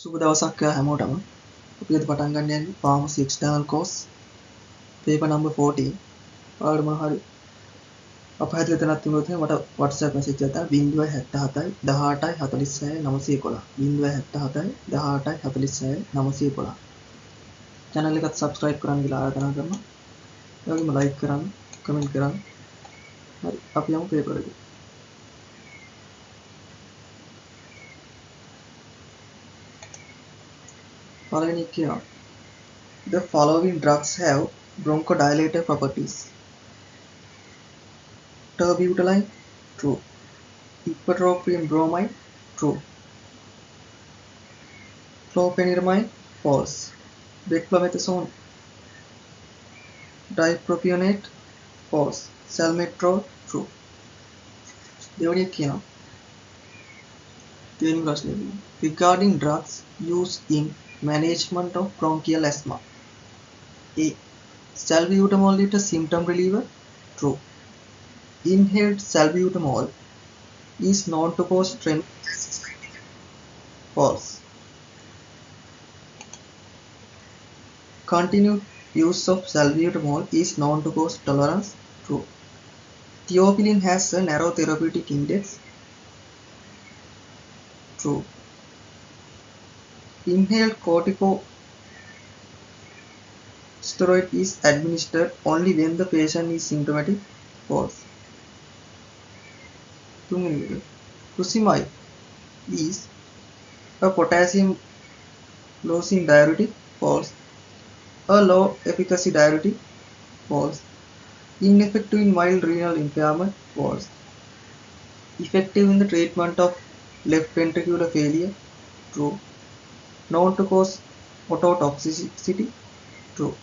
සුබ දවසක් හැමෝටම. අපි අද පටන් ගන්න යන්නේ Pharmacy External Course paper number 14. ඔයාලට මම හරි අපහසු තැනක් තිබුණොත් මට WhatsApp message එකක් දාන්න 077 18 46 911 077 18 46 911. channel එකත් subscribe කරන්න කියලා ආරාධනා කරනවා. ඒ වගේම like කරන්න, comment කරන්න. හරි අපි යමු paper එකට. පළවෙනි එක කියනවා The following drugs have bronchodilator properties. Terbutaline, true. Ipratropium bromide, true. Chlorpheniramine, false. Beclomethasone dipropionate, false. Salmeterol, true. දෙවැනි එක කියනවා දෙවෙනි ප්‍රශ්නේ regarding drugs used in management of bronchial asthma. A. Salbutamol is a symptom reliever, true. Inhaled salbutamol is known to cause tremor, false. Continued use of salbutamol is known to cause tolerance, true. Theophylline has a narrow therapeutic index, true. Inhaled corticosteroid is administered only when the patient is symptomatic, false. Fusimide is a potassium lowering diuretic, false. A low efficacy diuretic, false. Ineffective in mild renal impairment, false. Effective in the treatment of left ventricular failure, true. Known to cause ototoxicity, true.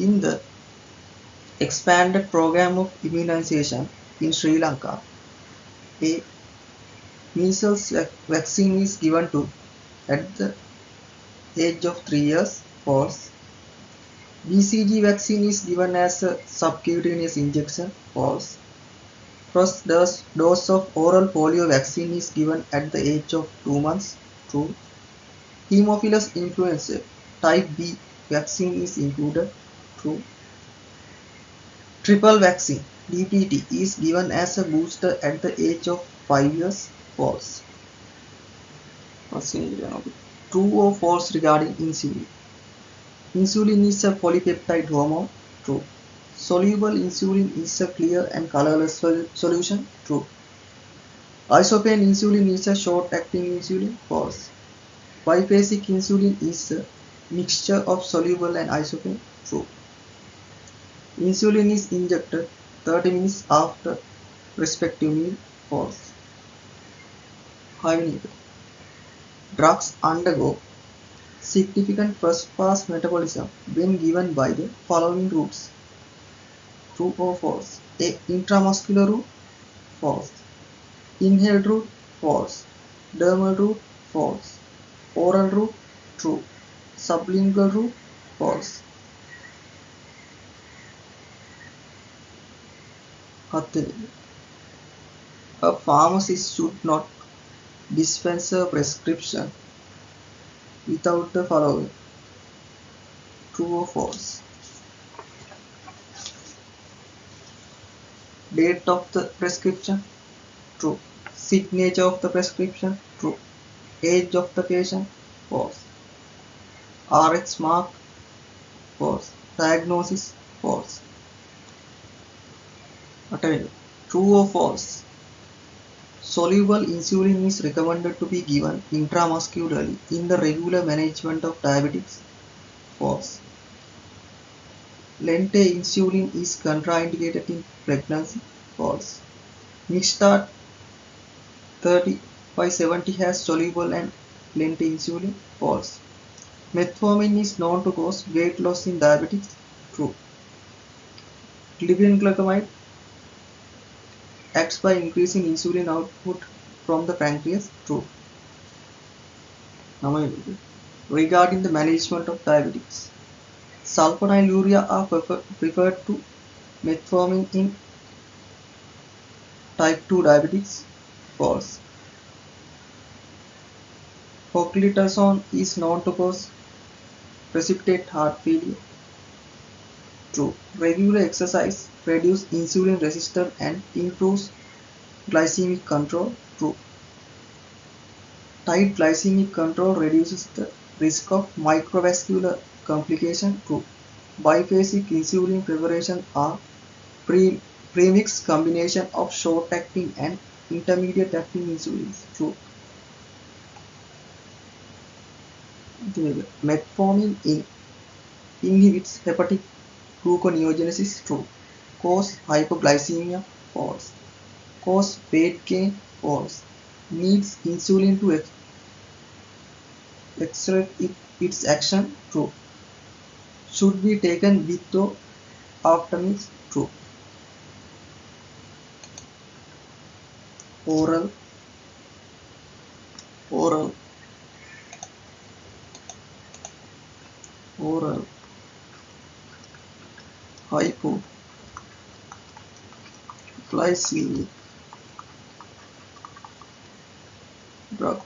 In the expanded program of immunization in Sri Lanka, a measles vaccine is given to at the age of 3 years, false. BCG vaccine is given as a subcutaneous injection, false. First dose of oral polio vaccine is given at the age of 2 months, true. Haemophilus influenzae type B vaccine is included, true. Triple vaccine DTT is given as a booster at the age of 5 years, false. True or false regarding insulin? Insulin is a polypeptide hormone, true. Soluble insulin is a clear and colorless solution, true. Isopane insulin is a short-acting insulin, false. Biphasic insulin is a mixture of soluble and isopane, true. Insulin is injected 30 minutes after respective meal, false. Drugs undergo significant first-pass metabolism when given by the following routes. True or false? A. Intramuscular route, false. Inhaled route, false. Dermal route, false. Oral route, true. Sublingual route, false. A pharmacist should not dispense a prescription without the following. True or false? Date of the prescription, true. Signature of the prescription, true. Age of the patient, false. RX mark, false. Diagnosis, false. True or false? Soluble insulin is recommended to be given intramuscularly in the regular management of diabetes, false. Lente insulin is contraindicated in pregnancy, false. Mixtard 3570 has soluble and lente insulin, false. Metformin is known to cause weight loss in diabetics, true. Glibenclamide acts by increasing insulin output from the pancreas, true. Regarding the management of diabetes, sulfonylurea are preferred to metformin in Type 2 diabetics, false. Poclitazone is known to cause precipitate heart failure, true. Regular exercise reduces insulin resistance and improves glycemic control, true. Tight glycemic control reduces the risk of microvascular complication, true. Biphasic insulin preparation are premixed combination of short-acting and intermediate-acting insulins, true. Metformin inhibits hepatic gluconeogenesis, true. Cause hypoglycemia, false. Cause weight gain, false. Needs insulin to accelerate its action, true. Should be taken with or after meals, true. Oral, oral, oral, hypoglycemic drug.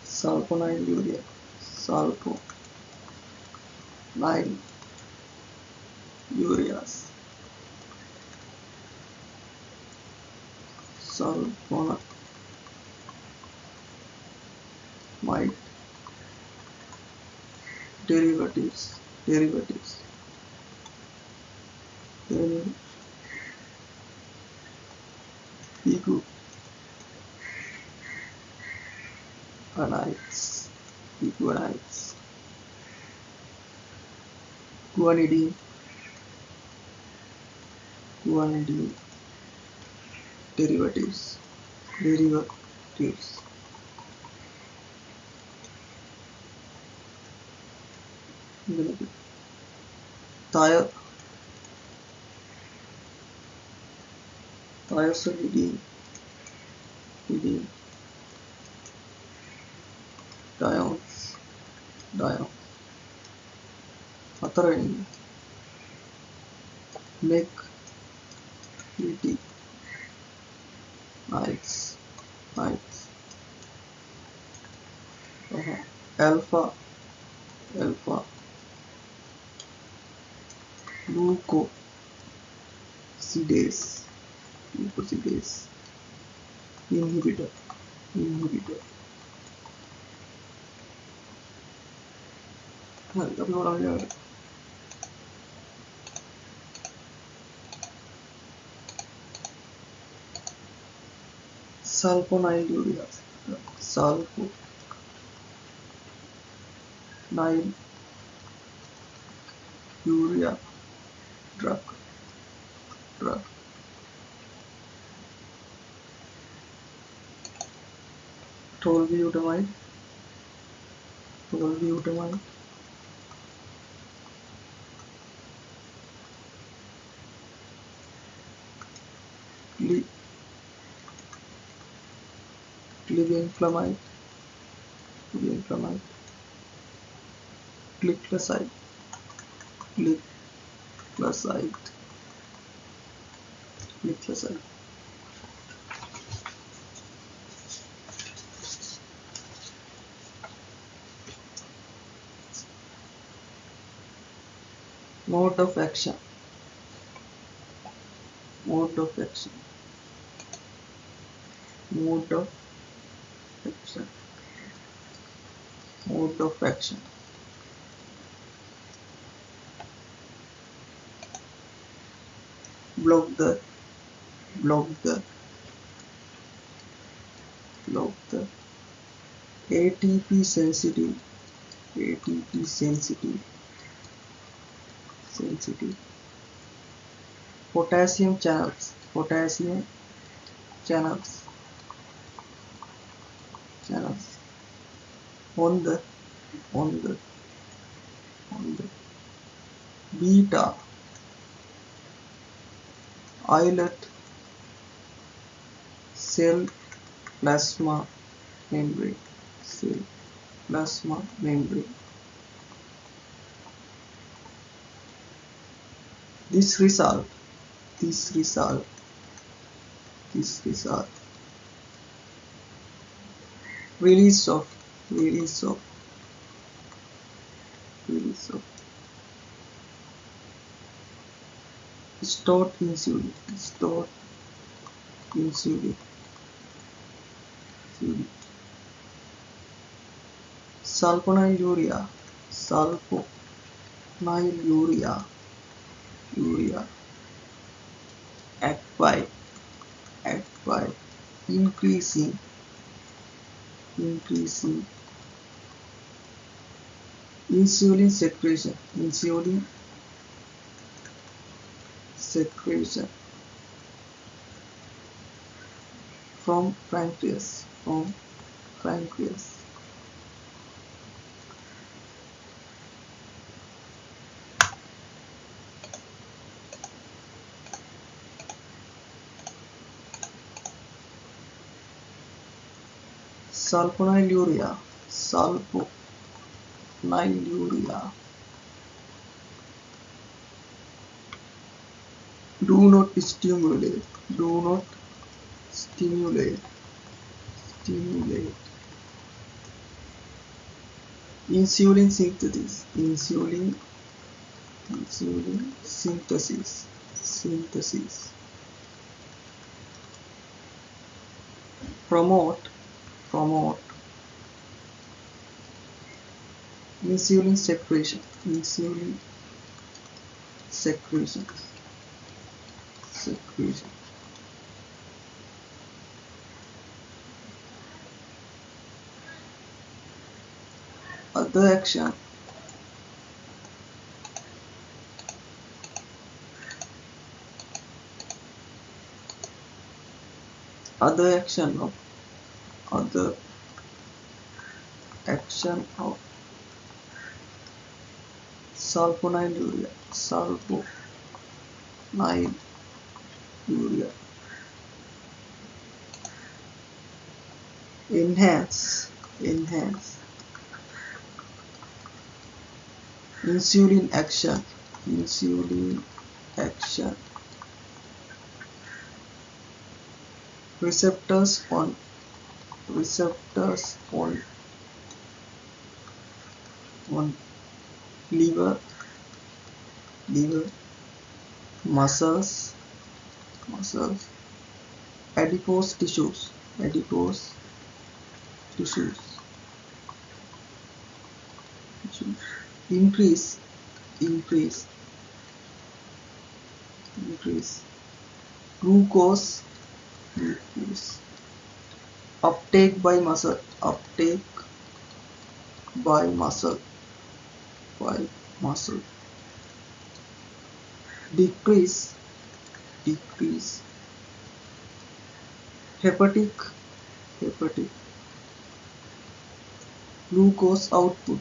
Sulfonide urea, sulfonide ureas, sulfonamide derivatives, biguanides, guanidine derivatives, thiazolidine, diones, atheranine, nights, alpha, glucosidase, inhibitor, sulfonide urea drug, tolbutamide, glibenclamide, gliclazide, Mode of action, mode of action, block the ATP sensitive potassium channels, on the beta islet cell plasma membrane, cell, plasma membrane. This result release of stored insulin, sulfonylurea, urea act by increasing insulin secretion from pancreas. Sulfonylurea do not stimulate insulin synthesis, promote insulin secretion, other action of sulfonylurea enhance insulin action, receptors on liver, muscles, adipose tissues, increase glucose uptake by muscle, decrease hepatic glucose output,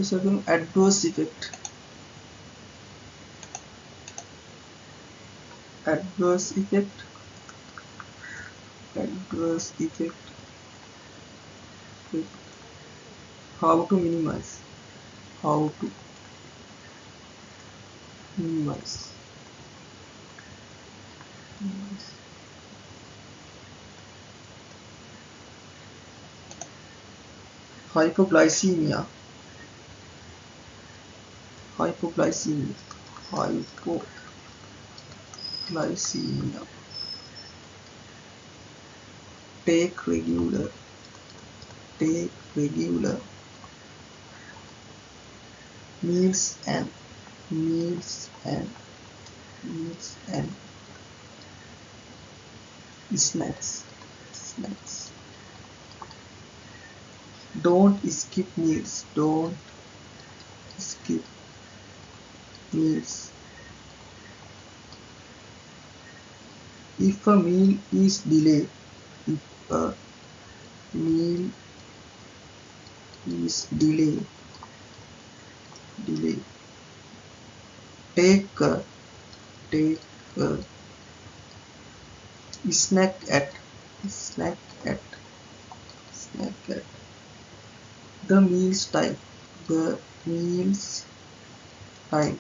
Second, adverse effect how to minimize hypoglycemia, take regular meals and snacks Don't skip meals. Don't skip meals. If a meal is delayed, if a meal is delayed, take a snack at snack at snack at the meal's time. The meal's time.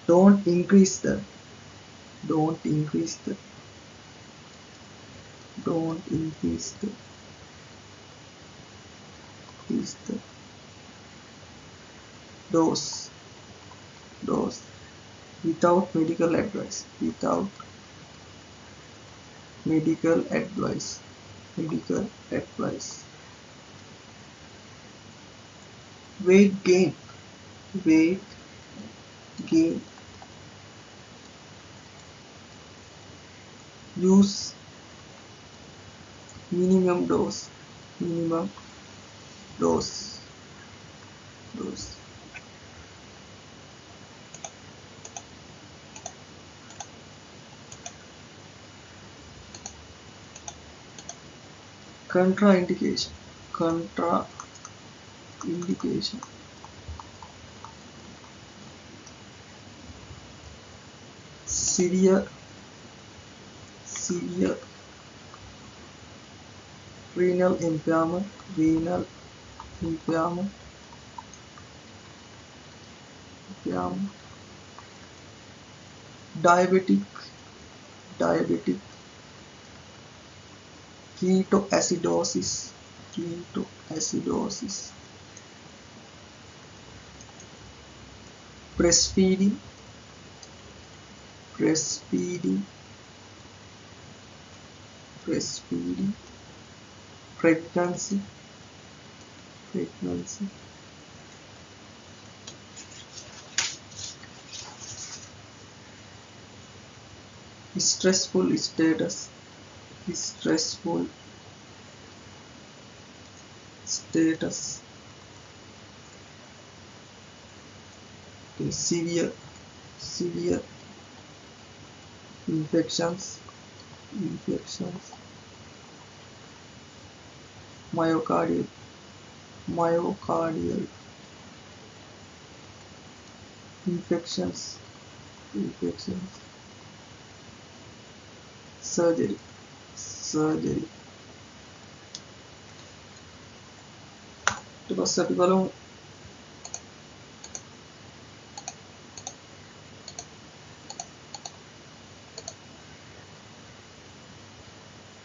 Don't increase the don't increase the don't increase the dose without medical advice medical advice. Weight gain weight gain. Use minimum dose dose. Contraindication severe renal impairment diabetic ketoacidosis breastfeeding pregnancy stressful status severe infections myocardial infections surgery ඊට පස්සේ අපි බලමු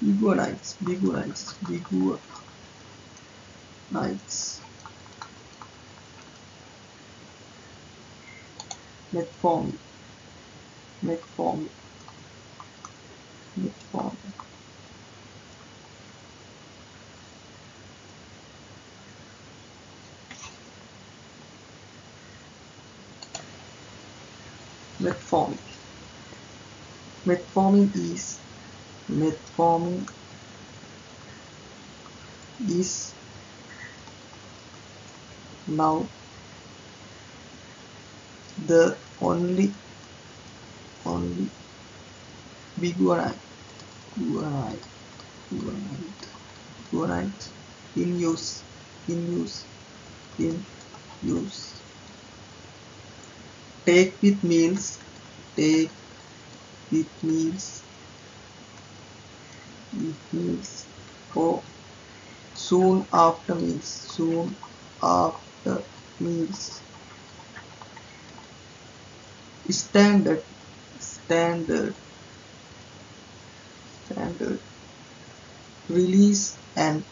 biguanides metformin metformin is now the only biguanide in use take with meals or soon after meals. Standard release and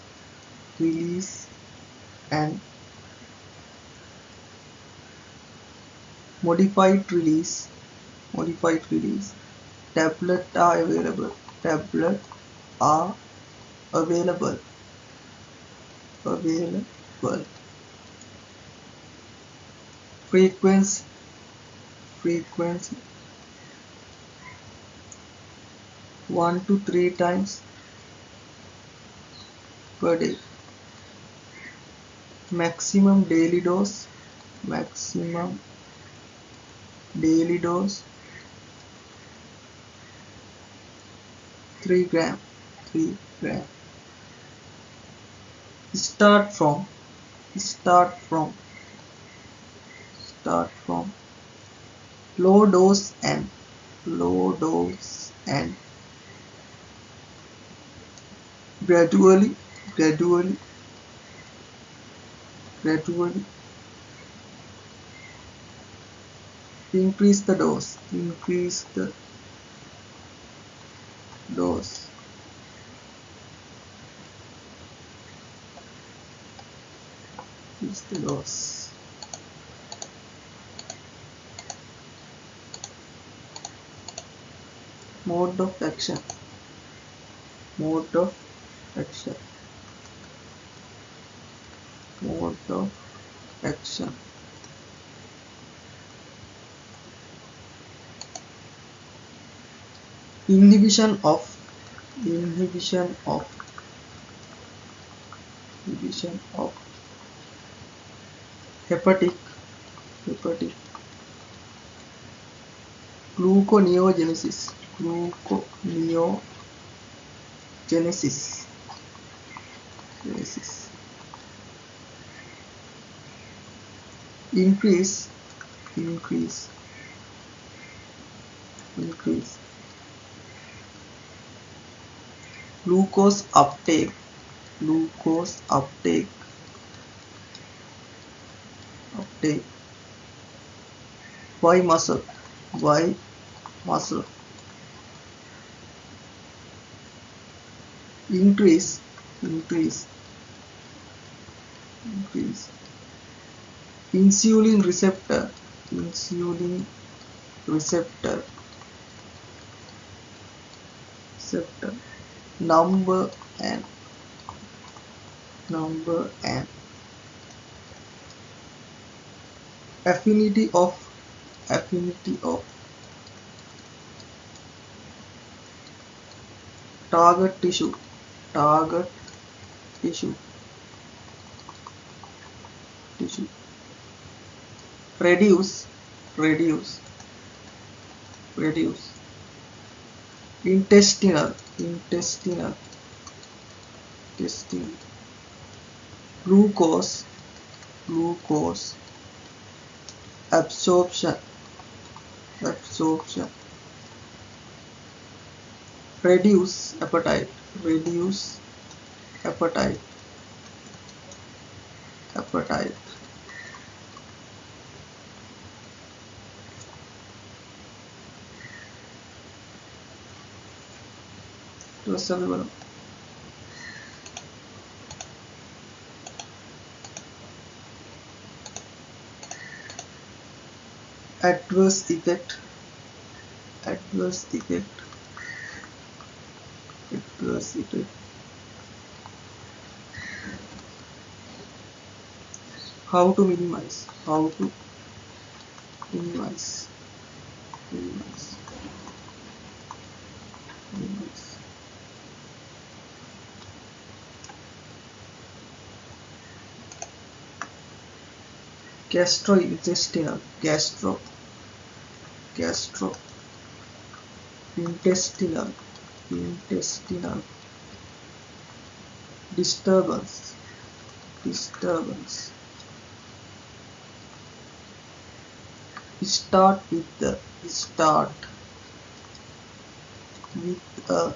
modified release tablets are available frequency 1 to 3 times per day. Maximum daily dose, maximum daily dose 3 gram, 3 gram. Start from, start from, start from low dose and low dose and gradually, gradually, gradually increase the dose, increase the dose. Increase the dose. Mode of action, mode of action, mode of action. Inhibition of, inhibition of, inhibition of hepatic, hepatic gluconeogenesis, gluconeogenesis, genesis. Increase, increase, increase glucose uptake, glucose uptake, uptake by muscle, by muscle. Increase, increase, increase insulin receptor, insulin receptor, receptor number and affinity of, affinity of target tissue, target tissue, tissue. Reduce, reduce, reduce intestinal, intestinal, intestinal glucose, glucose absorption, absorption. Reduce appetite, reduce appetite, appetite. Adverse effect, adverse effect, adverse effect. How to minimize, how to minimize, minimize, minimize. Gastrointestinal, gastrointestinal, intestinal disturbance, disturbance. Start with the, start with a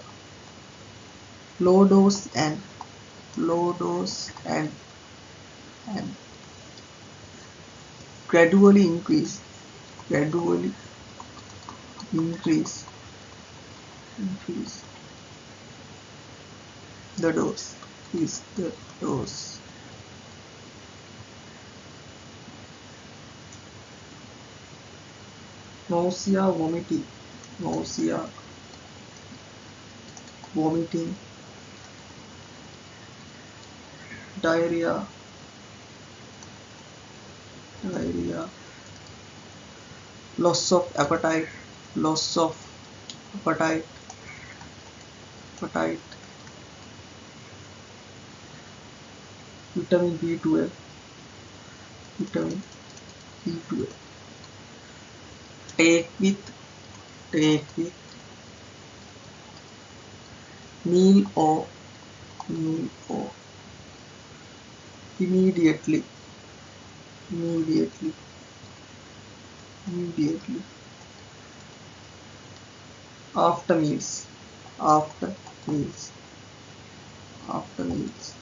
low dose and gradually increase, gradually increase, increase the dose, is the dose. Nausea, vomiting, nausea, vomiting, diarrhea, diarrhea, loss of appetite, loss of appetite, appetite, vitamin B12, vitamin B12. Take with meal or immediately, immediately, immediately. After meals, after meals, after meals.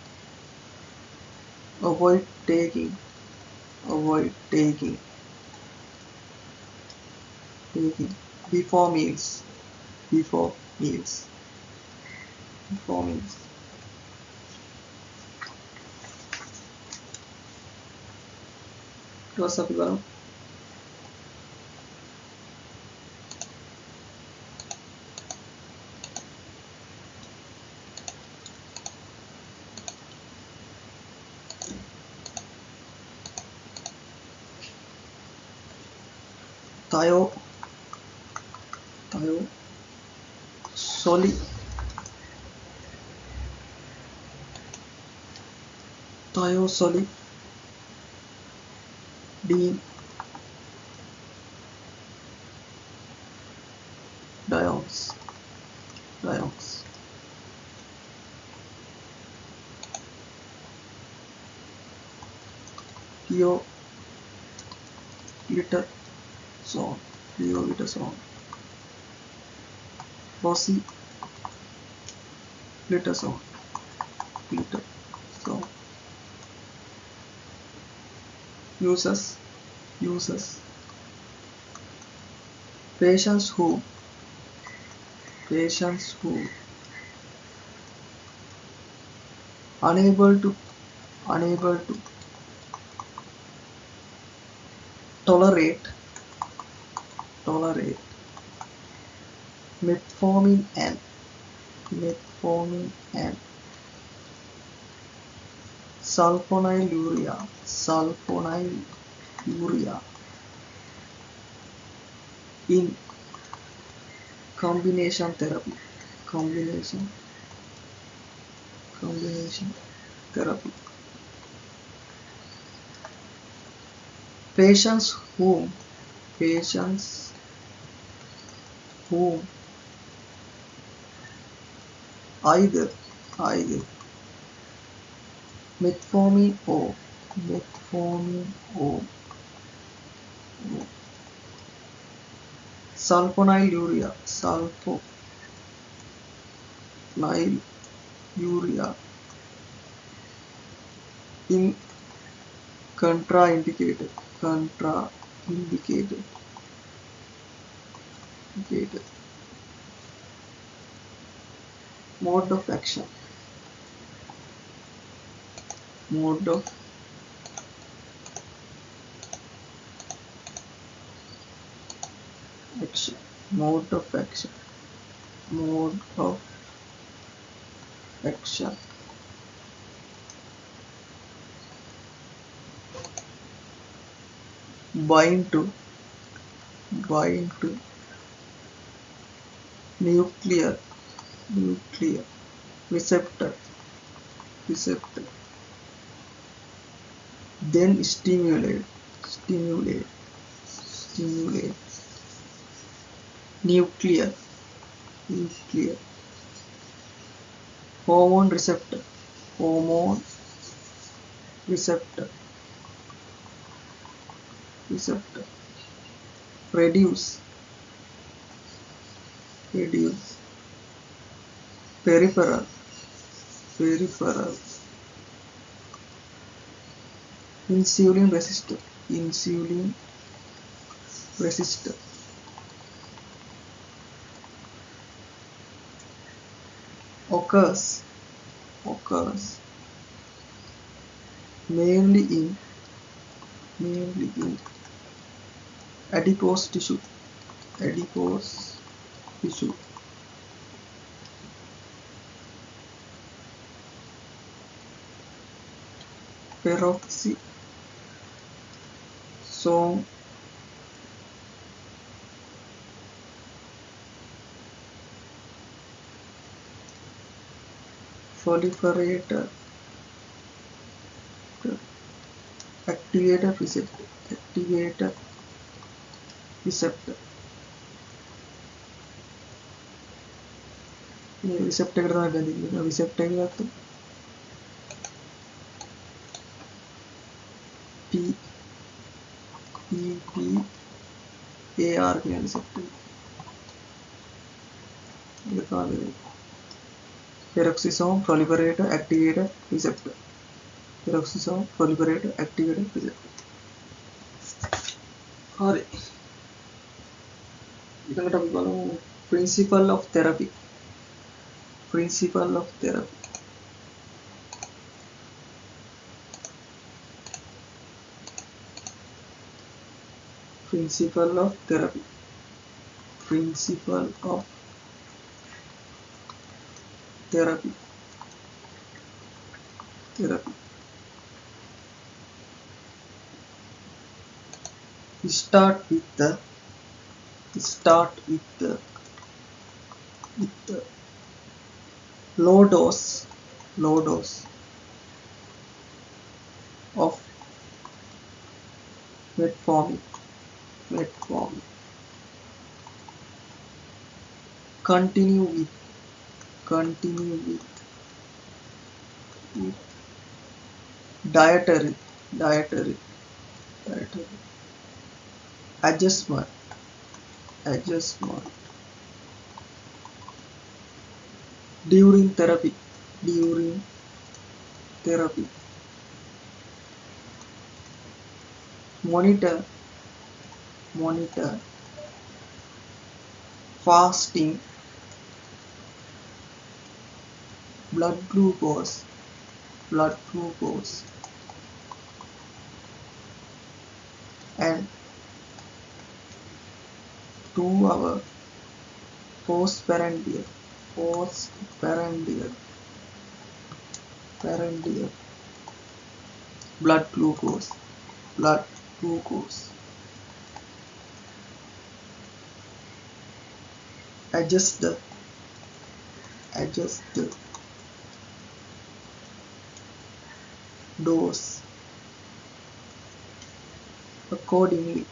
Avoid taking, avoid taking. Before meals, before meals, before meals. What's up, Ivan? Tayo, Soli, Tayo, Soli, Dean, Diox, Tio, Glitter, Song, Tio, Glitter, Song, Bossy, Glitter, Song, Glitter, Song. Uses, patients who, unable to tolerate metformin and sulfonylurea in combination therapy, patients whom either metformin or sulfonylurea in contraindicated mode of action mode of action bind to nuclear receptor then stimulate nuclear hormone receptor reduce peripheral insulin resistor occurs mainly in adipose tissue peroxisome proliferator activated receptor, activated receptor. ini receptor kita ganti dulu. Receptor itu P E P A R के receptor. दिखा दे. Peroxisome proliferator activated receptor. Peroxisome proliferator activated receptor. හරි. ඊළඟට අපි බලමු principle of therapy. Principle of therapy. Principle of therapy. Principle of therapy. Therapy. Start with the low dose of metformin. Continue with dietary adjustment during therapy. Monitor fasting, blood glucose and 2-hour postprandial blood glucose. Adjust the dose accordingly.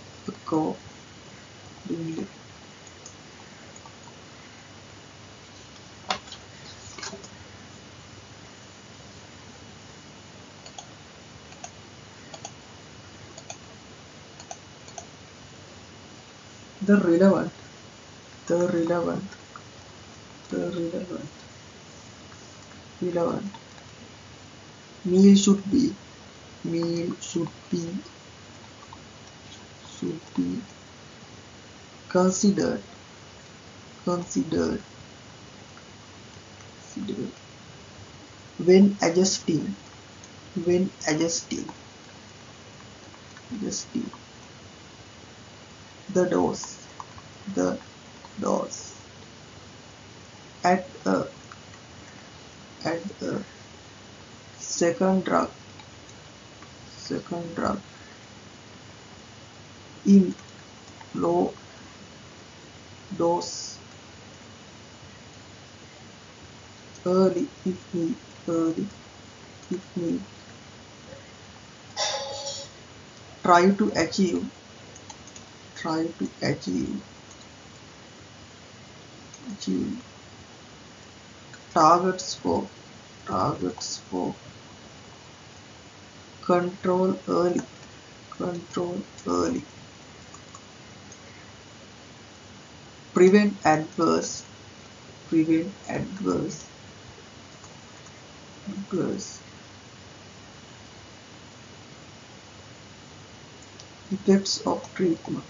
The relevant meal should be considered when adjusting the dose. Add a second drug in low dose early if need. Try to achieve targets for control early. Prevent adverse effects of treatment.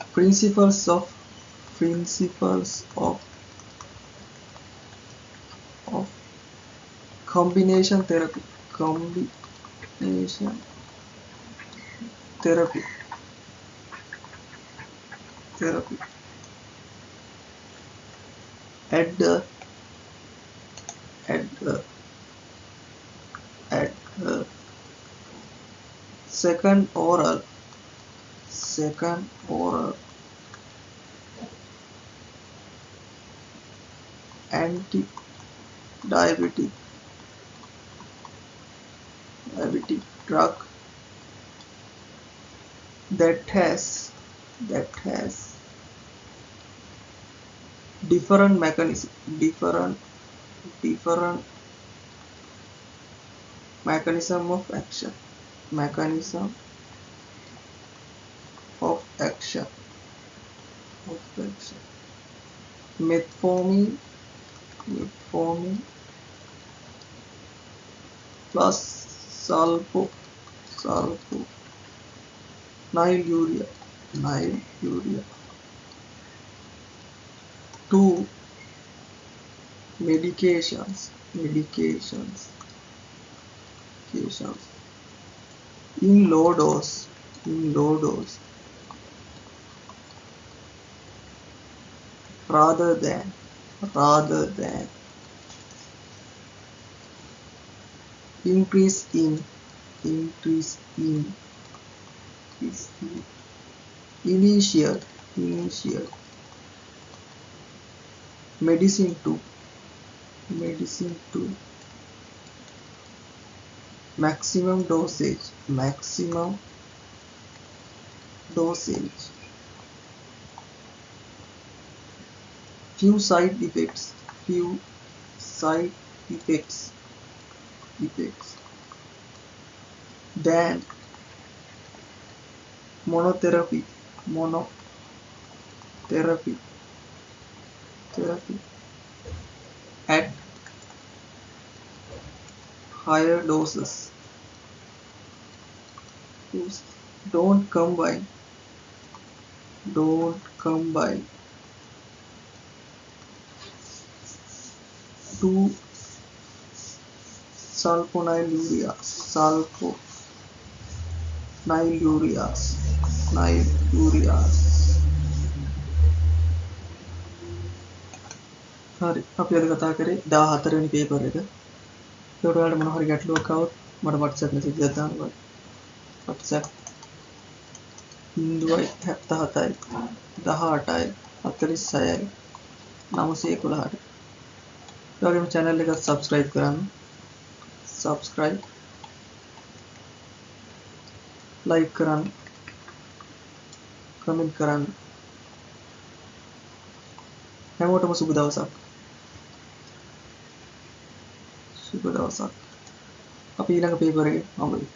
Principles of combination therapy. At the second oral anti-diabetic drug that has different mechanism of action of action metformin plus sulfonylurea. 2 medications in low dose rather than increase in initial medicine to maximum dosage. Few side effects than monotherapy at higher doses. Don't combine 2 sulfonylureas. හරි අපි අද කතා කරේ 14 වෙනි paper එක. ඒකට ඔයාලට මොන හරි ගැටලුවක් આવොත් මට WhatsApp message එකක් දාන්න බෑ. WhatsApp 077 18 46 911ට. ඒ වගේම channel එක subscribe කරන්න. like කරන්න. comment කරන්න. හැමෝටම සුබ දවසක්. අපි ඊළඟ පේපර් එකේ හම්බ වෙමු.